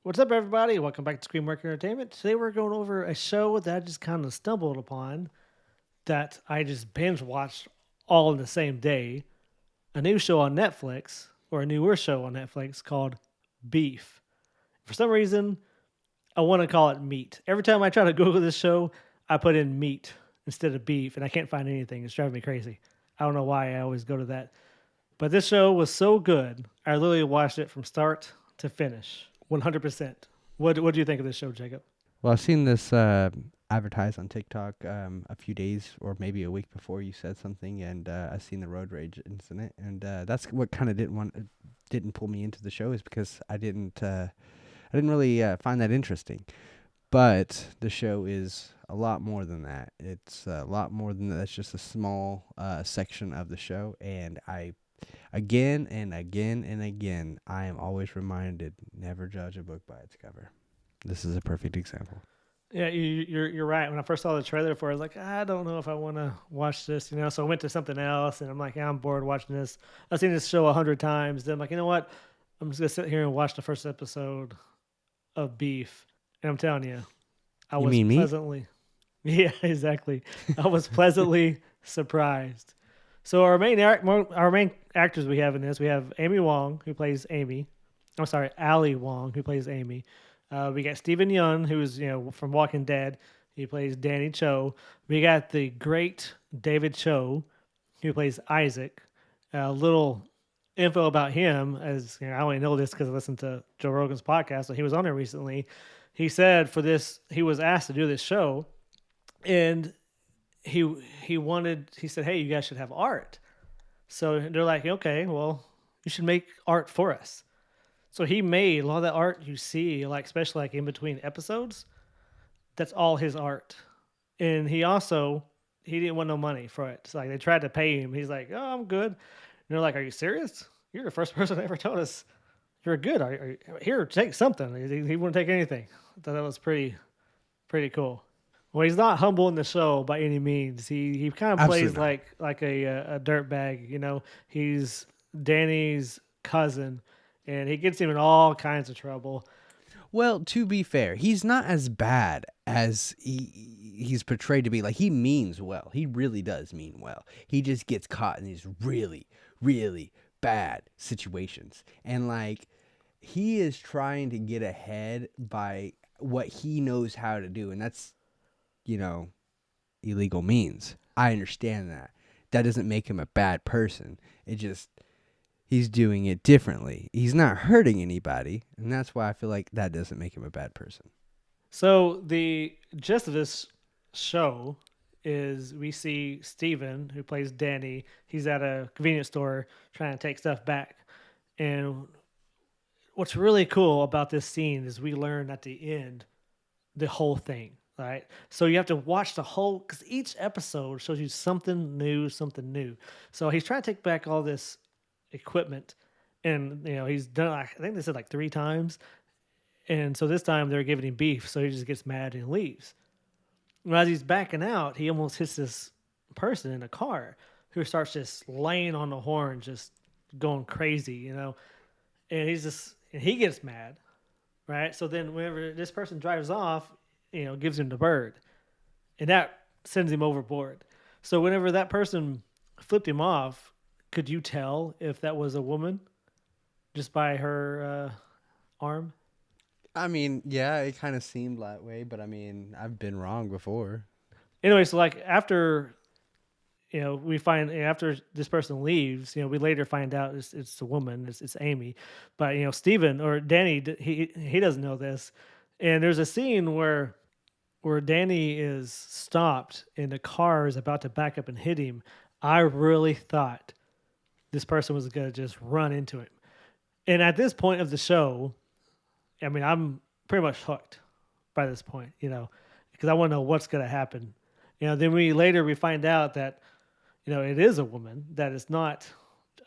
What's up, everybody? Welcome back to Screenwork Entertainment. Today we're going over a show that I just kind of stumbled upon that I just binge watched all in the same day. A new show on Netflix, or a newer show on Netflix called Beef. For some reason, I want to call it meat. Every time I try to Google this show, I put in meat instead of beef, and I can't find anything. It's driving me crazy. I don't know why I always go to that. But this show was so good, I literally watched it from start to finish, 100%. What do you think of this show, Jacob? Well, I've seen this advertised on TikTok a few days or maybe a week before you said something, and I've seen the road rage incident, and that's what kind of didn't pull me into the show is because I didn't really find that interesting. But the show is a lot more than that. It's a lot more than that. It's just a small section of the show, and I again and again and again I am always reminded never judge a book by its cover. This is a perfect example. Yeah, you're right. When I first saw the trailer for it, I was like, I don't know if I want to watch this. So I went to something else, and I'm like, yeah, I'm bored watching this. I've seen this show 100 times. Then I'm like, you know what? I'm just gonna sit here and watch the first episode of Beef, and I'm telling you, I You was mean me? pleasantly, yeah, exactly. I was pleasantly surprised. So our main actors we have in this, we have Amy Wong who plays Amy. I'm sorry, Ali Wong who plays Amy. We got Stephen Young who's from Walking Dead. He plays Danny Cho. We got the great David Cho who plays Isaac. A little info about him, as I only know this because I listened to Joe Rogan's podcast. So he was on there recently. He said for this, he was asked to do this show, and he said, hey, you guys should have art. So they're like, okay, well, you should make art for us. So he made a lot of that art you see, like especially like in between episodes. That's all his art, and he didn't want no money for it. So like they tried to pay him. He's like, oh, I'm good. And they're like, are you serious? You're the first person that ever told us you're good. Here, take something. He wouldn't take anything. I thought that was pretty cool. Well, he's not humble in the show by any means. He kind of plays Absolutely not. like a dirt bag. He's Danny's cousin, and he gets him in all kinds of trouble. Well, to be fair, he's not as bad as he's portrayed to be. Like, he means well. He really does mean well. He just gets caught in these really, really bad situations. And like he is trying to get ahead by what he knows how to do, and that's, you know, illegal means. I understand that. That doesn't make him a bad person. It just he's doing it differently. He's not hurting anybody, and that's why I feel like that doesn't make him a bad person. So the gist of this show is we see Steven, who plays Danny. He's at a convenience store trying to take stuff back. And what's really cool about this scene is we learn at the end the whole thing, right? So you have to watch the whole, because each episode shows you something new, something new. So he's trying to take back all this equipment, and he's done. I think they said like 3 times, and so this time they're giving him beef, so he just gets mad and leaves. And as he's backing out, he almost hits this person in a car who starts just laying on the horn, just going crazy. And he gets mad, right? So then whenever this person drives off, gives him the bird, and that sends him overboard. So whenever that person flipped him off, could you tell if that was a woman just by her arm? I mean, yeah, it kind of seemed that way, but I mean, I've been wrong before. Anyway, so like after we find after this person leaves, we later find out it's a woman, it's Amy, but Steven or Danny, he doesn't know this, and there's a scene where Danny is stopped and the car is about to back up and hit him. I really thought this person was gonna just run into him, and at this point of the show, I mean, I'm pretty much hooked by this point, because I want to know what's gonna happen. Then we find out that it is a woman, that it's not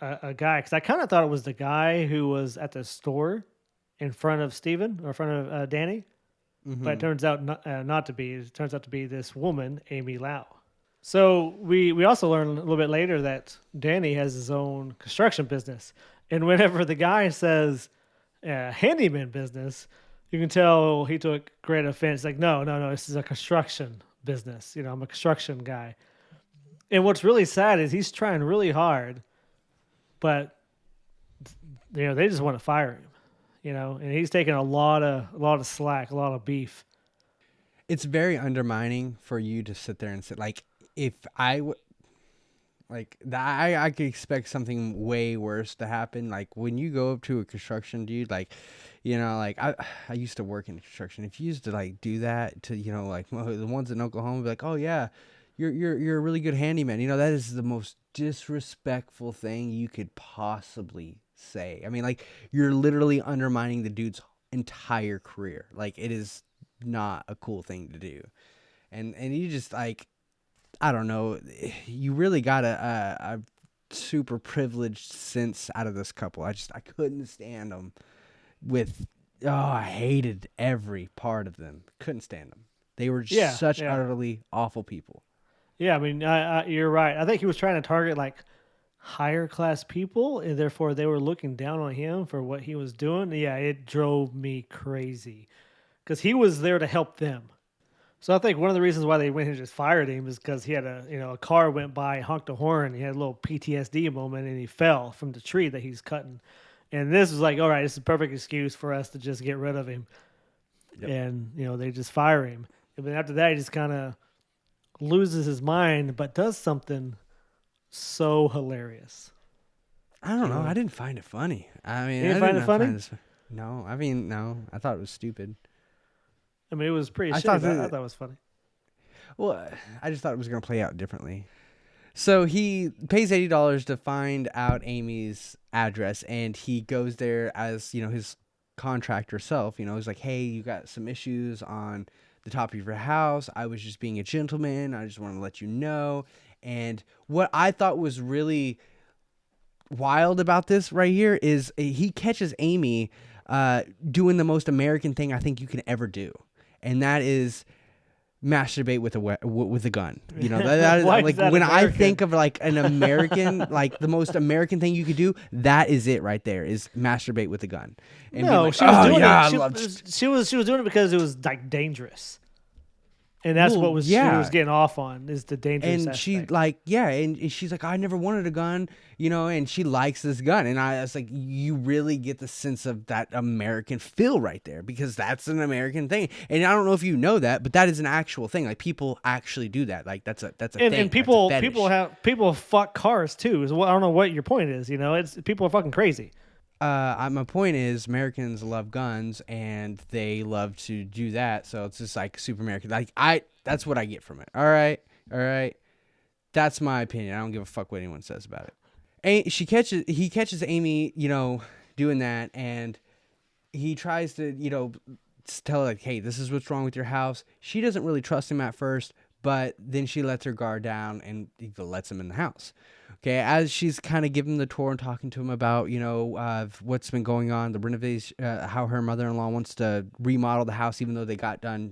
a guy. Because I kind of thought it was the guy who was at the store in front of Steven or in front of Danny, but it Hmm. turns out not to be. It turns out to be this woman, Amy Lau. So we also learn a little bit later that Danny has his own construction business, and whenever the guy says handyman business, You can tell he took great offense. Like, no, no, no, this is a construction business. You know, I'm a construction guy. And what's really sad is he's trying really hard, but they just want to fire him. And he's taking a lot of slack, a lot of beef. It's very undermining for you to sit there and say, like, if I like that, I could expect something way worse to happen. Like when you go up to a construction dude, like, like I used to work in construction. If you used to like do that to, like the ones in Oklahoma, be like, oh yeah, you're a really good handyman. That is the most disrespectful thing you could possibly say. I mean, like you're literally undermining the dude's entire career. Like it is not a cool thing to do. And you just like, I don't know. You really got a super privileged sense out of this couple. I couldn't stand them. I hated every part of them. Couldn't stand them. They were just Yeah, such yeah, utterly awful people. yeah. I mean, you're right. I think he was trying to target like higher class people, and therefore they were looking down on him for what he was doing. Yeah, it drove me crazy because he was there to help them. So I think one of the reasons why they went and just fired him is because he had a car went by, honked a horn, he had a little PTSD moment, and he fell from the tree that he's cutting. And this was like, all right, this is a perfect excuse for us to just get rid of him, Yep. and they just fire him. And then after that, he just kind of loses his mind, but does something so hilarious. I don't You know. want I to? didn't find it funny. I mean, You I didn't did find it not funny? find this. No, I mean, no. I thought it was stupid. I mean, it was pretty I shitty, thought but I that. thought it was funny. Well, I just thought it was gonna play out differently. So he pays $80 to find out Amy's address, and he goes there as his contractor self. He's like, "Hey, you got some issues on the top of your house. I was just being a gentleman. I just wanted to let you know." And what I thought was really wild about this right here is he catches Amy doing the most American thing I think you can ever do, and that is masturbate with a gun. That is Why is like that when I American? think of like an American, like the most American thing you could do, that is it right there, is masturbate with a gun and be No, like, she was oh doing yeah, it. I She love. was doing it because it was like dangerous, and that's Well, what was she was yeah. getting off on is the dangerous And she aspect. like, yeah, and she's like, I never wanted a gun, and she likes this gun. And I was like, you really get the sense of that American feel right there, because that's an American thing. And I don't know if you know that, but that is an actual thing. Like people actually do that. Like that's a And thing. That's a people fetish. have people fuck cars too. Is what I don't know what your point is. It's people are fucking crazy. My point is Americans love guns and they love to do that. So it's just like super American. Like that's what I get from it. All right. All right. That's my opinion. I don't give a fuck what anyone says about it. He catches Amy, doing that, and he tries to, tell her like, hey, this is what's wrong with your house. She doesn't really trust him at first, but then she lets her guard down and he lets him in the house. Okay, as she's kind of giving the tour and talking to him about, what's been going on, the renovation, how her mother-in-law wants to remodel the house, even though they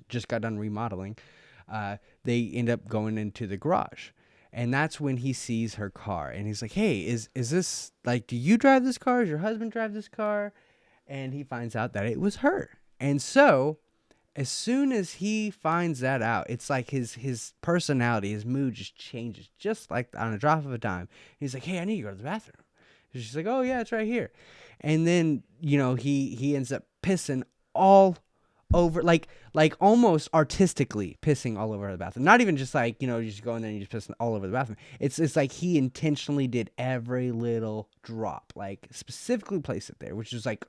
just got done remodeling. They end up going into the garage. And that's when he sees her car, and he's like, "Hey, is this like? Do you drive this car? Does your husband drive this car?" And he finds out that it was her. And so, as soon as he finds that out, it's like his personality, his mood just changes, just like on a drop of a dime. He's like, "Hey, I need to go to the bathroom." And she's like, "Oh yeah, it's right here." And then he ends up pissing all over, like almost artistically pissing all over the bathroom. Not even just like, just go in there and you just pissing all over the bathroom. It's like he intentionally did every little drop, like specifically placed it there, which is like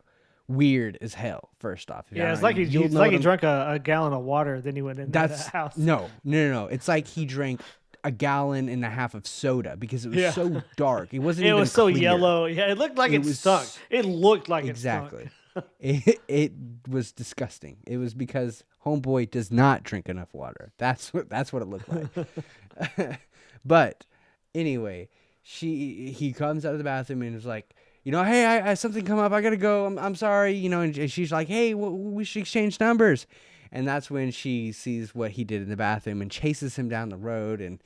weird as hell. First off, Yeah, it's like you'll it's know like what he I'm. drank a gallon of water, then he went in the That's house. no. It's like he drank a gallon and a half of soda because it was Yeah, so dark. It wasn't it even was so clear. yellow. Yeah, it looked like It it stunk. was It looked like it stunk. exactly. It was disgusting. It was because homeboy does not drink enough water. That's what it looked like. But anyway, he comes out of the bathroom and is like, hey, I something come up. I gotta go. I'm sorry. And she's like, hey, we should exchange numbers. And that's when she sees what he did in the bathroom and chases him down the road. And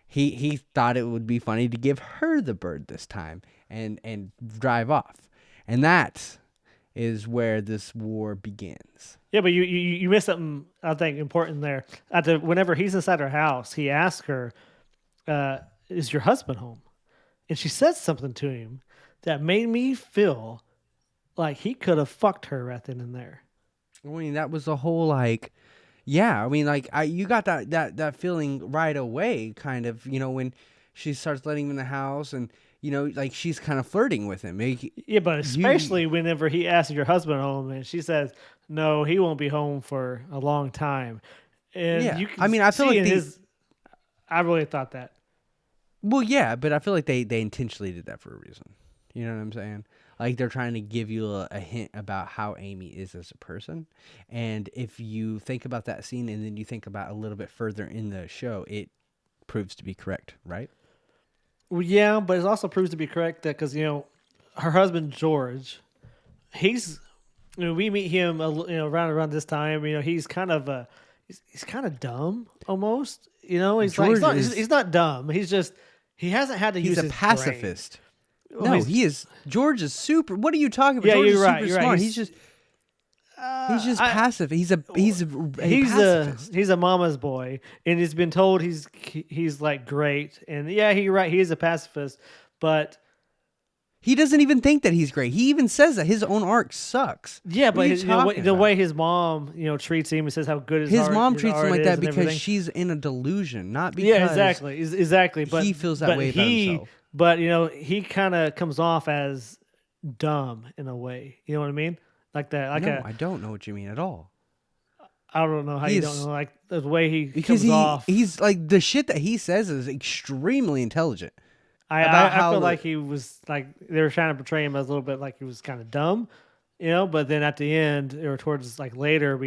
he thought it would be funny to give her the bird this time and drive off. And that is where this war begins. Yeah, but you missed something I think important there. Whenever he's inside her house, he asks her, "Is your husband home?" And she says something to him that made me feel like he could have fucked her right then and there. I mean, that was the whole like, yeah. I mean, like, you got that feeling right away, kind of. When she starts letting him in the house, and like she's kind of flirting with him. Yeah, but You, especially whenever he asks your husband home, and she says, "No, he won't be home for a long time," and yeah. you I can mean, I feel see like in his. I really thought that. well, yeah, but I feel like they intentionally did that for a reason. You know what I'm saying? Like they're trying to give you a hint about how Amy is as a person, and if you think about that scene and then you think about a little bit further in the show, it proves to be correct, right? Well, yeah, but it also proves to be correct that because her husband George, he's we meet him around this time. He's kind of he's kind of dumb almost. He's like George is he's not dumb. He's just he hasn't had to he's use a his brain. pacifist. Well, No, he's he is. George is super. What are you talking about? yeah, George you're is right. super You're right. smart. He's just I passive. He's a he's a pacifist. he's a mama's boy, and he's been told he's like great, and yeah, he's right. He is a pacifist, but He doesn't even think that he's great. He even says that his own arc sucks. yeah, What are but you talking the way about? his mom treats him and says how good His mom his treats him art like is that and because everything. she's in a delusion, not Yeah, because exactly. But he feels that but way about himself. but he kind of comes off as dumb in a way. You know what I mean? Like that. No, I don't know what you mean at all. I don't know how He you don't is know like the way he because comes off. he's like the shit that he says is extremely intelligent I, about I I how feel the like he was like they were trying to portray him as a little bit like he was kind of dumb, But then at the end or towards like later,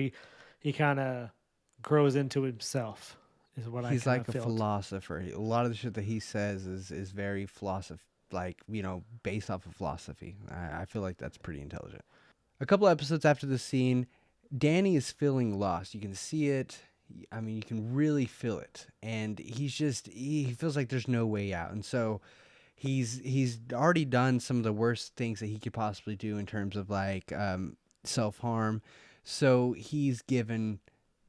he kind of grows into himself. Is what I he's kind like of a felt. philosopher. A lot of the shit that he says is very like based off of philosophy. I feel like that's pretty intelligent. A couple episodes after the scene, Danny is feeling lost. You can see it. I mean, you can really feel it, and he feels like there's no way out, and so he's already done some of the worst things that he could possibly do in terms of like self harm. So he's given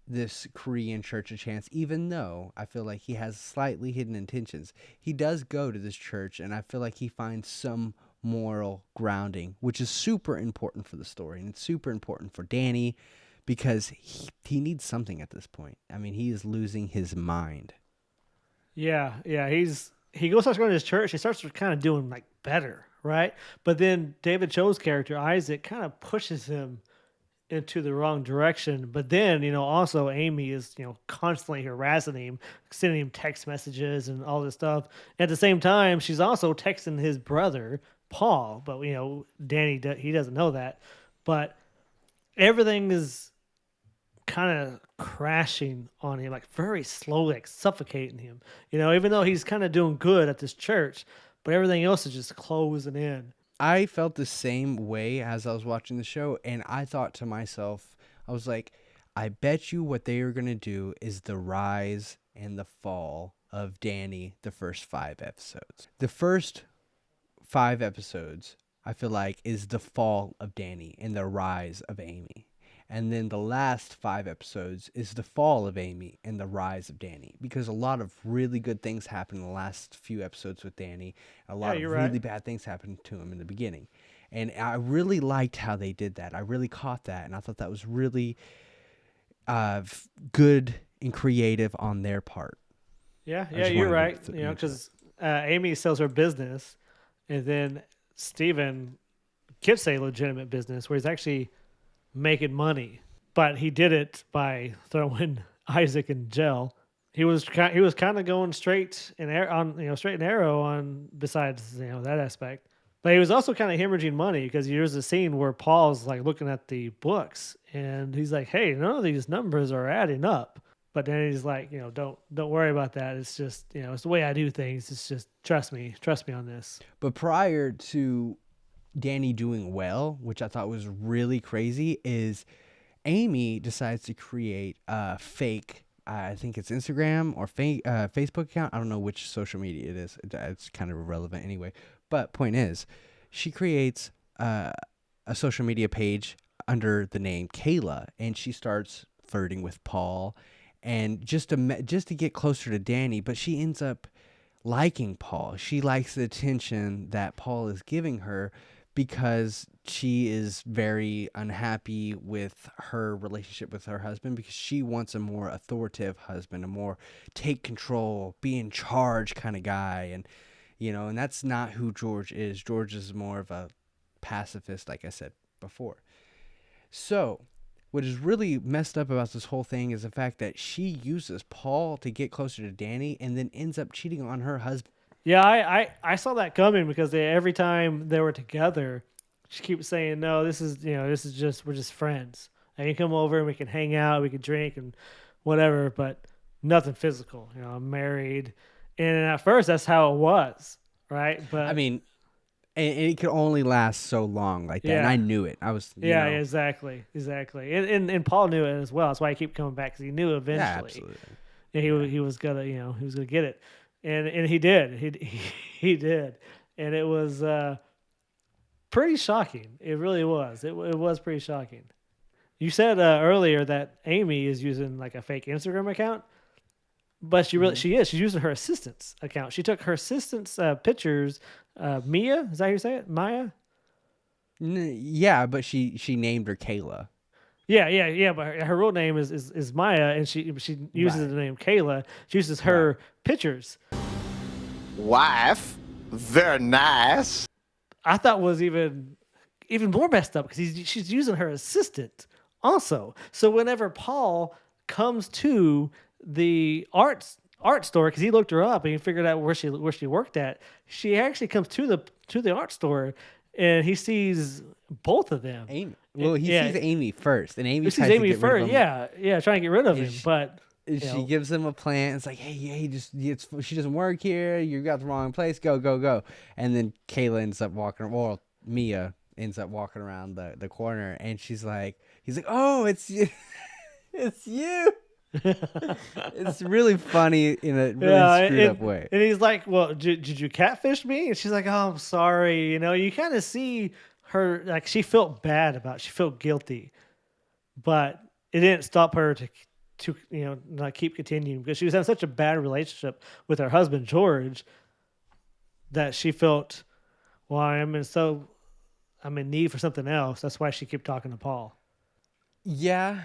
this Korean church a chance, even though I feel like he has slightly hidden intentions. He does go to this church, and I feel like he finds some moral grounding, which is super important for the story, and it's super important for Danny because he needs something at this point. I mean, he is losing his mind. Yeah. He goes starts going to his church. He starts kind of doing like better, right? But then David Cho's character Isaac kind of pushes him into the wrong direction. But then, also Amy is, constantly harassing him, sending him text messages and all this stuff. At the same time, she's also texting his brother, Paul. But, Danny, he doesn't know that. But everything is kind of crashing on him, like very slowly, like suffocating him. Even though he's kind of doing good at this church, but everything else is just closing in. I felt the same way as I was watching the show, and I thought to myself, I was like, I bet you what they are going to do is the rise and the fall of Danny the first 5 episodes. The first 5 episodes, I feel like, is the fall of Danny and the rise of Amy. And then the last 5 episodes is the fall of Amy and the rise of Danny, because a lot of really good things happen in the last few episodes with Danny. A Yeah, lot of you're right. really bad things happened to him in the beginning. And I really liked how they did that. I really caught that. And I thought that was really good and creative on their part. Yeah, I just you're wanted right. to mention Because Amy sells her business, and then Steven gets a legitimate business where he's actually making money, but he did it by throwing Isaac in jail. He was kind of going straight and straight and arrow on besides that aspect, but he was also kind of hemorrhaging money because there's a scene where Paul's like looking at the books and he's like, "Hey, none of these numbers are adding up." But then he's like, don't worry about that. It's just it's the way I do things. It's just trust me on this. But prior to Danny doing well, which I thought was really crazy, is Amy decides to create a fake, I think it's Instagram or Facebook account. I don't know which social media it is. It's kind of irrelevant anyway. But point is, she creates a social media page under the name Kayla, and she starts flirting with Paul, and just to get closer to Danny, but she ends up liking Paul. She likes the attention that Paul is giving her because she is very unhappy with her relationship with her husband because she wants a more authoritative husband, a more take control, be in charge kind of guy. And, and that's not who George is. George is more of a pacifist, like I said before. So, what is really messed up about this whole thing is the fact that she uses Paul to get closer to Danny and then ends up cheating on her husband. Yeah, I saw that coming because every time they were together, she keeps saying, "No, this is just we're just friends. I can come over and we can hang out, we can drink and whatever, but nothing physical. I'm married." And at first, that's how it was, right? I But mean, and it could only last so long like that. And I yeah, knew it. I was, yeah, exactly. And Paul knew it as well. That's why he kept coming back because he knew yeah, eventually absolutely. he was gonna he was gonna get it, and he did. He did, and it was pretty shocking. It really was. It was pretty shocking. You said earlier that Amy is using like a fake Instagram account, but Hmm. she is. She's using her assistant's account. She took her assistant's pictures. Mia, is that how you say it? Maya. Yeah, but she named her Kayla. Yeah. But her real name is Maya, and she uses Right. the name Kayla. She uses Right. her pictures. Wife, very nice. I thought was even more messed up because she's using her assistant also. So whenever Paul comes to the art store because he looked her up and he figured out where she worked at, she actually comes to the art store and he sees both of them. Amy. Well, he Yeah, sees Amy first, and Amy he sees tries to Amy get rid of first. him. Yeah, trying to get rid of And him, but and you she know, gives him a plan. It's like, hey, she doesn't work here. You got the wrong place. Go, go, go. And then Kayla ends up walking. Well, Mia ends up walking around the corner, and he's like, oh, it's you, it's you. It's really funny in a really yeah, screwed up way. and he's like, "Well, did you catfish me?" And she's like, "Oh, I'm sorry." You kind of see her like she felt bad about, she felt guilty, but it didn't stop her to not keep continuing because she was having such a bad relationship with her husband George that she felt, well, I'm in need for something else. That's why she kept talking to Paul. Yeah,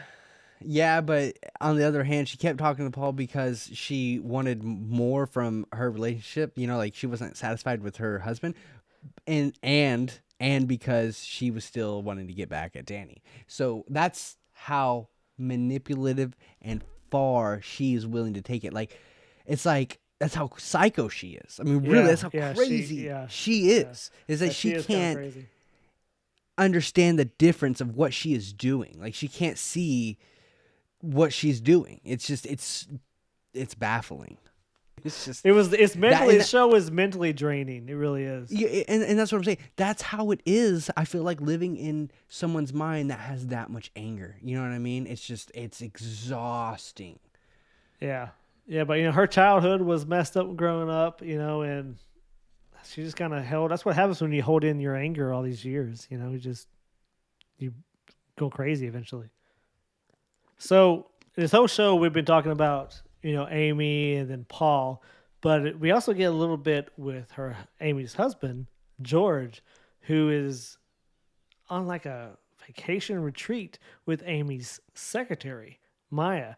yeah, but on the other hand, she kept talking to Paul because she wanted more from her relationship. Like she wasn't satisfied with her husband, and because she was still wanting to get back at Danny. So that's how manipulative and far she is willing to take it. It's like that's how psycho she is. I mean, really, that's how crazy she Yeah, is. Is that she she is kind of can't crazy. understand the difference of what she is doing. Like she can't see what she's doing. It's just it's baffling. It's just It's that mentally, the show is mentally draining. It really is. yeah, and that's what I'm saying. That's how it is. I feel like living in someone's mind that has that much anger. You know what I mean? It's exhausting. Yeah. Yeah, but her childhood was messed up growing up, and she just kind of held. That's what happens when you hold in your anger all these years. You go crazy eventually. So this whole show we've been talking about, Amy and then Paul, but we also get a little bit with Amy's husband, George, who is on like a vacation retreat with Amy's secretary, Maya.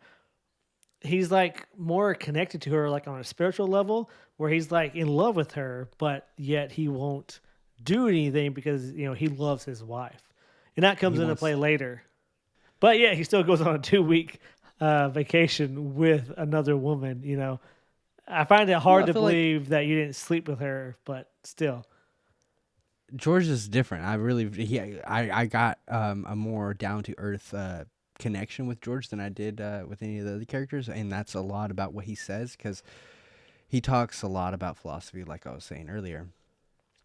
He's like more connected to her like on a spiritual level where he's like in love with her, but yet he won't do anything because he loves his wife. And that He comes into wants. play later. But yeah, he still goes on a 2 week vacation with another woman. I find it Well, hard I to feel like believe that you didn't sleep with her, but still. George is different. I got a more down to earth connection with George than I did with any of the other characters, and that's a lot about what he says because he talks a lot about philosophy, like I was saying earlier,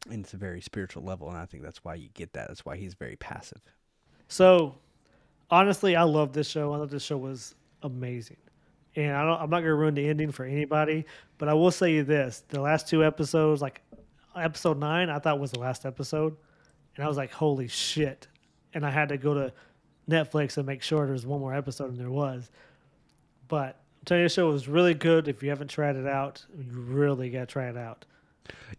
and it's a very spiritual level, and I think that's why you get that. That's why he's very passive. So honestly, I love this show. I thought this show was amazing. And I'm not going to ruin the ending for anybody, but I will say you this: the last two episodes, like episode 9, I thought was the last episode, and I was like, holy shit! And I had to go to Netflix and make sure there's one more episode, and there was. But I'm telling you, the show was really good. If you haven't tried it out, you really got to try it out.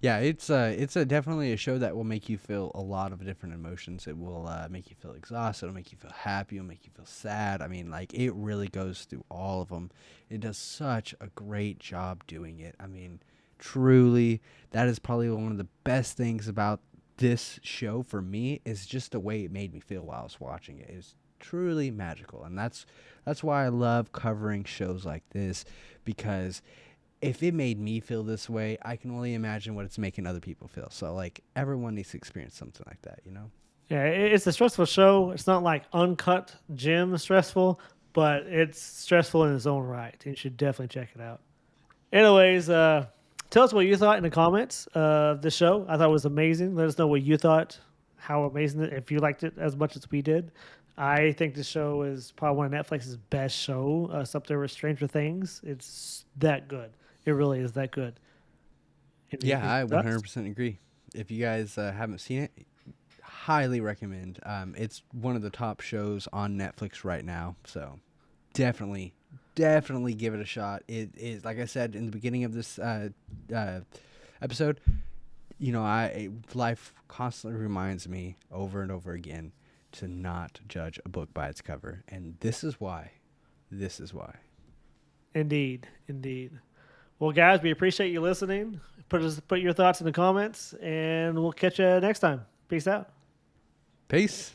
Yeah, it's a definitely a show that will make you feel a lot of different emotions. It will make you feel exhausted. It'll make you feel happy. It'll make you feel sad. I mean, like it really goes through all of them. It does such a great job doing it. I mean, truly, that is probably one of the best things about this show for me is just the way it made me feel while I was watching it. It's truly magical, and that's why I love covering shows like this because if it made me feel this way, I can only imagine what it's making other people feel. So like everyone needs to experience something like that, you know? Yeah, it's a stressful show. It's not like Uncut Gem stressful, but it's stressful in its own right. You should definitely check it out. Anyways, tell us what you thought in the comments of the show. I thought it was amazing. Let us know what you thought, how amazing it, if you liked it as much as we did. I think the show is probably one of Netflix's best show. It's up there with Stranger Things. It's that good. It really is that good. Yeah, I Thoughts? 100% agree. If you guys haven't seen it, highly recommend. It's one of the top shows on Netflix right now. So definitely, definitely give it a shot. It is, like I said in the beginning of this episode, you know, life constantly reminds me over and over again to not judge a book by its cover. And this is why. This is why. Indeed, indeed. Well, guys, we appreciate you listening. Put your thoughts in the comments, and we'll catch you next time. Peace out. Peace.